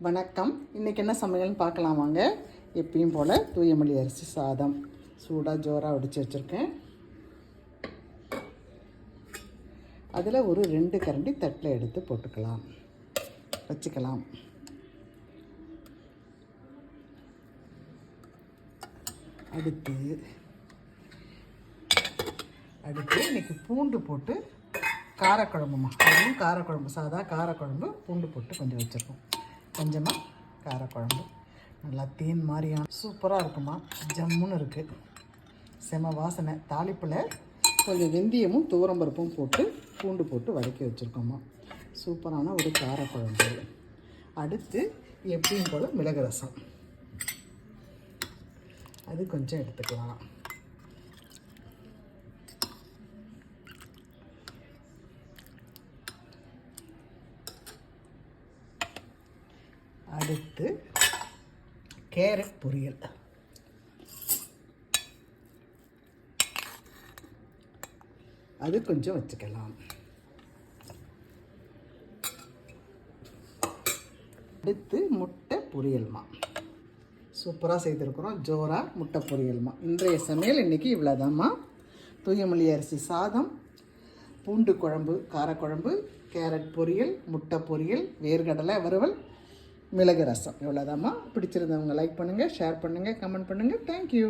வணக்கம். இன்றைக்கி என்ன சமையல்னு பார்க்கலாம் வாங்க. எப்பயும் போல் தூயமல்லி அரிசி சாதம் சூடாக ஜோராக வடித்து வச்சுருக்கேன். அதில் ஒரு 2 கரண்டி தட்டில் எடுத்து போட்டுக்கலாம், வச்சுக்கலாம். அடுத்து இன்றைக்கி பூண்டு போட்டு காரக்குழம்புமா, அதுவும் காரக்குழம்பு, சாதா காரக்குழம்பு, பூண்டு போட்டு கொஞ்சம் வச்சுருக்கோம். கொஞ்சமாக காரக்குழம்பு நல்லா தேன் மாதிரியான சூப்பராக இருக்குமா, ஜம்முன்னு இருக்குது, செம வாசனை. தாளிப்பில் கொஞ்சம் வெந்தயமும் துவரம்பருப்பும் போட்டு பூண்டு போட்டு வதக்கி வச்சுருக்கோம்மா. சூப்பரான ஒரு காரக்குழம்பு. அடுத்து எப்படியும் போல் மிளகு ரசம், அது கொஞ்சம் எடுத்துக்கலாம். அடுத்து கேரட் பொரியல், அது கொஞ்சம் வச்சுக்கலாம். அடுத்து முட்டை பொரியல்மா, சூப்பராக செய்திருக்கிறோம். ஜோரா முட்டை பொரியல்மா. இன்றைய சமையல் இன்றைக்கி இவ்வளோதாம்மா. தூயமல்லி அரிசி சாதம், பூண்டு குழம்பு, காரக்குழம்பு, கேரட் பொரியல், முட்டை பொரியல், வேர்க்கடலை வறுவல், மிளகு ரசம். இவ்வளோதாம்மா. பிடிச்சிருந்தவங்க லைக் பண்ணுங்கள், ஷேர் பண்ணுங்கள், கமெண்ட் பண்ணுங்கள். தேங்க்யூ.